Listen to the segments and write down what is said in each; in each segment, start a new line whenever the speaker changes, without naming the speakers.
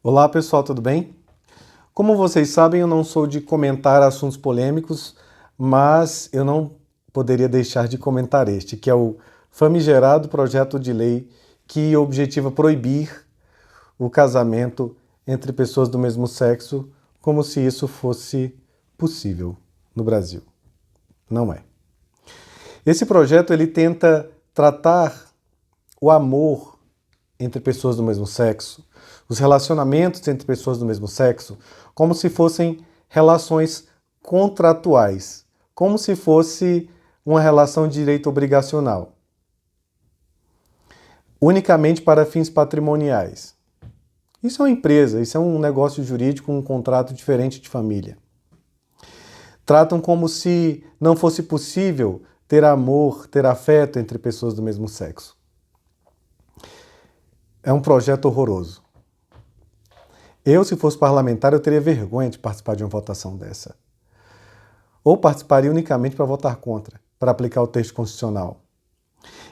Olá pessoal, tudo bem? Como vocês sabem, eu não sou de comentar assuntos polêmicos, mas eu não poderia deixar de comentar este, que é o famigerado projeto de lei que objetiva proibir o casamento entre pessoas do mesmo sexo, como se isso fosse possível no Brasil. Não é. Esse projeto ele tenta tratar o amor entre pessoas do mesmo sexo, os relacionamentos entre pessoas do mesmo sexo, como se fossem relações contratuais, como se fosse uma relação de direito obrigacional, unicamente para fins patrimoniais. Isso é uma empresa, isso é um negócio jurídico, um contrato diferente de família. Tratam como se não fosse possível ter amor, ter afeto entre pessoas do mesmo sexo. É um projeto horroroso. Eu, se fosse parlamentar, eu teria vergonha de participar de uma votação dessa. Ou participaria unicamente para votar contra, para aplicar o texto constitucional.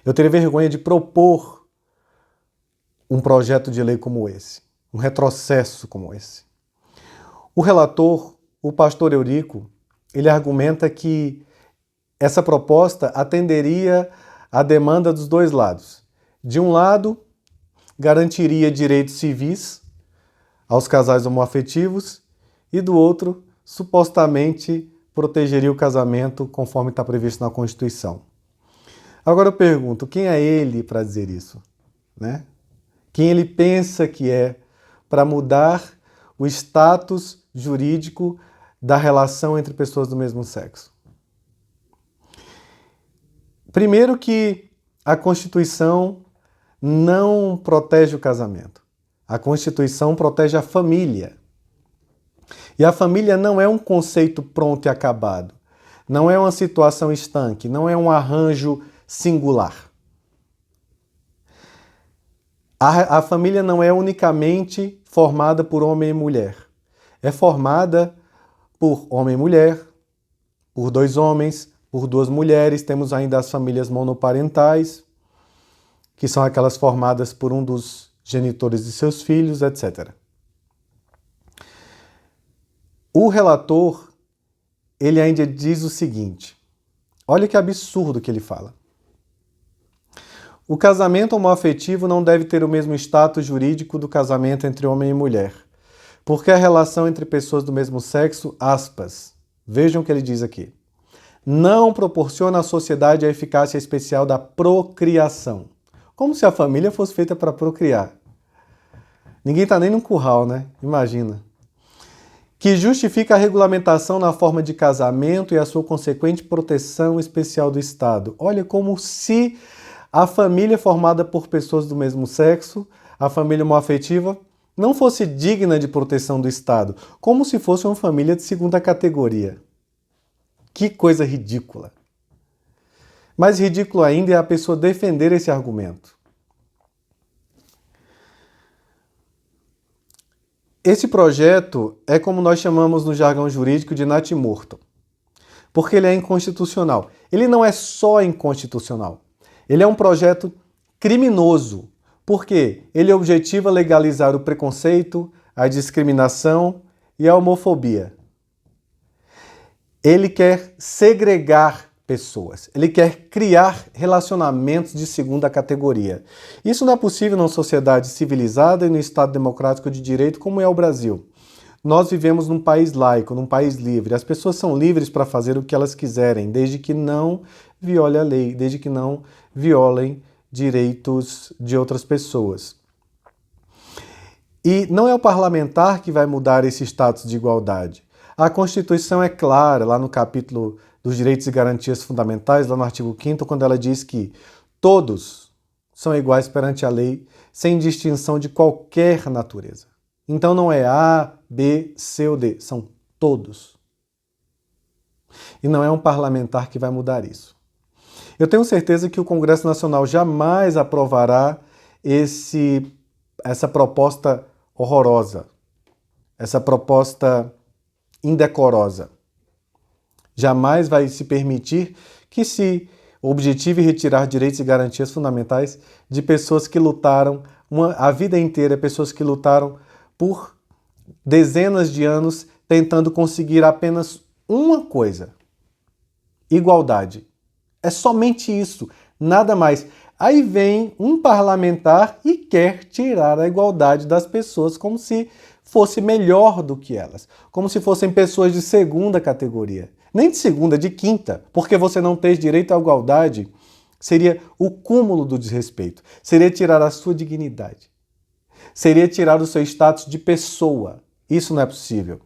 Eu teria vergonha de propor um projeto de lei como esse, um retrocesso como esse. O relator, o pastor Eurico, ele argumenta que essa proposta atenderia à demanda dos dois lados. De um lado, garantiria direitos civis aos casais homoafetivos e do outro, supostamente, protegeria o casamento conforme está previsto na Constituição. Agora eu pergunto, quem é ele para dizer isso? Né? Quem ele pensa que é para mudar o status jurídico da relação entre pessoas do mesmo sexo? Primeiro que a Constituição não protege o casamento. A Constituição protege a família. E a família não é um conceito pronto e acabado. Não é uma situação estanque, não é um arranjo singular. A família não é unicamente formada por homem e mulher. É formada por homem e mulher, por dois homens, por duas mulheres. Temos ainda as famílias monoparentais, que são aquelas formadas por um dos genitores de seus filhos, etc. O relator, ele ainda diz o seguinte, olha que absurdo que ele fala. O casamento homoafetivo não deve ter o mesmo status jurídico do casamento entre homem e mulher, porque a relação entre pessoas do mesmo sexo, aspas, vejam o que ele diz aqui, não proporciona à sociedade a eficácia especial da procriação. Como se a família fosse feita para procriar. Ninguém está nem num curral, né? Imagina. Que justifica a regulamentação na forma de casamento e a sua consequente proteção especial do Estado. Olha, como se a família formada por pessoas do mesmo sexo, a família homoafetiva, não fosse digna de proteção do Estado. Como se fosse uma família de segunda categoria. Que coisa ridícula. Mais ridículo ainda é a pessoa defender esse argumento. Esse projeto é como nós chamamos no jargão jurídico de natimorto, porque ele é inconstitucional. Ele não é só inconstitucional, ele é um projeto criminoso, porque ele objetiva legalizar o preconceito, a discriminação e a homofobia. Ele quer segregar pessoas. Ele quer criar relacionamentos de segunda categoria. Isso não é possível numa sociedade civilizada e no Estado democrático de direito como é o Brasil. Nós vivemos num país laico, num país livre. As pessoas são livres para fazer o que elas quiserem, desde que não violem a lei, desde que não violem direitos de outras pessoas. E não é o parlamentar que vai mudar esse status de igualdade. A Constituição é clara, lá no capítulo dos direitos e garantias fundamentais, lá no artigo 5º, quando ela diz que todos são iguais perante a lei, sem distinção de qualquer natureza. Então não é A, B, C ou D, são todos. E não é um parlamentar que vai mudar isso. Eu tenho certeza que o Congresso Nacional jamais aprovará essa proposta horrorosa, essa proposta indecorosa. Jamais vai se permitir que se objetive retirar direitos e garantias fundamentais de pessoas que lutaram a vida inteira, pessoas que lutaram por dezenas de anos tentando conseguir apenas uma coisa: igualdade. É somente isso, nada mais. Aí vem um parlamentar e quer tirar a igualdade das pessoas como se fosse melhor do que elas, como se fossem pessoas de segunda categoria. Nem de segunda, de quinta, porque você não ter direito à igualdade seria o cúmulo do desrespeito, seria tirar a sua dignidade, seria tirar o seu status de pessoa. Isso não é possível.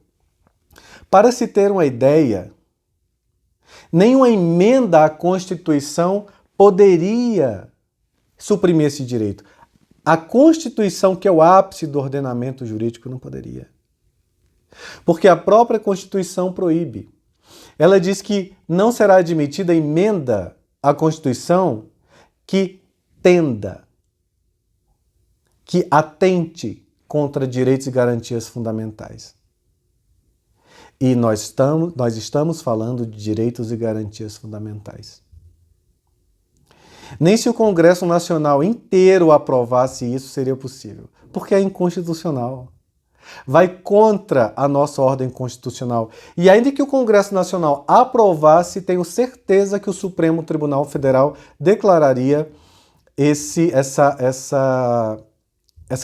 Para se ter uma ideia, nenhuma emenda à Constituição poderia suprimir esse direito. A Constituição, que é o ápice do ordenamento jurídico, não poderia. Porque a própria Constituição proíbe. Ela diz que não será admitida emenda à Constituição que tenda, que atente contra direitos e garantias fundamentais. E nós estamos falando de direitos e garantias fundamentais. Nem se o Congresso Nacional inteiro aprovasse isso seria possível, porque é inconstitucional. Vai contra a nossa ordem constitucional. E ainda que o Congresso Nacional aprovasse, tenho certeza que o Supremo Tribunal Federal declararia essa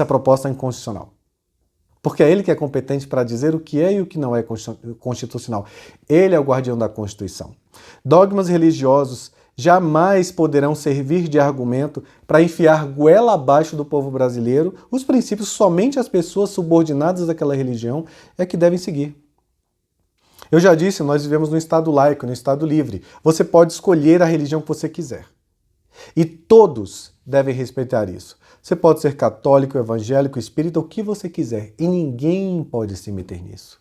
proposta inconstitucional. Porque é ele que é competente para dizer o que é e o que não é constitucional. Ele é o guardião da Constituição. Dogmas religiosos jamais poderão servir de argumento para enfiar goela abaixo do povo brasileiro os princípios que somente as pessoas subordinadas àquela religião é que devem seguir. Eu já disse, nós vivemos num Estado laico, num Estado livre. Você pode escolher a religião que você quiser. E todos devem respeitar isso. Você pode ser católico, evangélico, espírita, o que você quiser. E ninguém pode se meter nisso.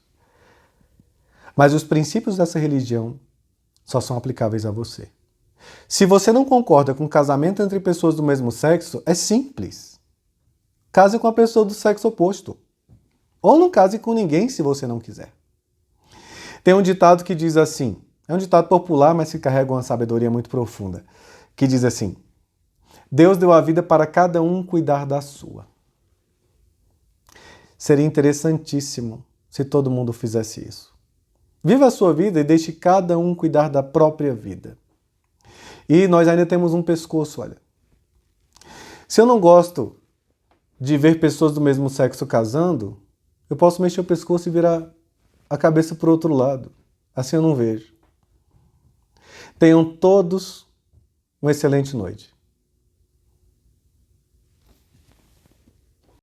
Mas os princípios dessa religião só são aplicáveis a você. Se você não concorda com casamento entre pessoas do mesmo sexo, é simples. Case com a pessoa do sexo oposto. Ou não case com ninguém se você não quiser. Tem um ditado que diz assim, é um ditado popular, mas que carrega uma sabedoria muito profunda, que diz assim: Deus deu a vida para cada um cuidar da sua. Seria interessantíssimo se todo mundo fizesse isso. Viva a sua vida e deixe cada um cuidar da própria vida. E nós ainda temos um pescoço, olha. Se eu não gosto de ver pessoas do mesmo sexo casando, eu posso mexer o pescoço e virar a cabeça para o outro lado. Assim eu não vejo. Tenham todos uma excelente noite.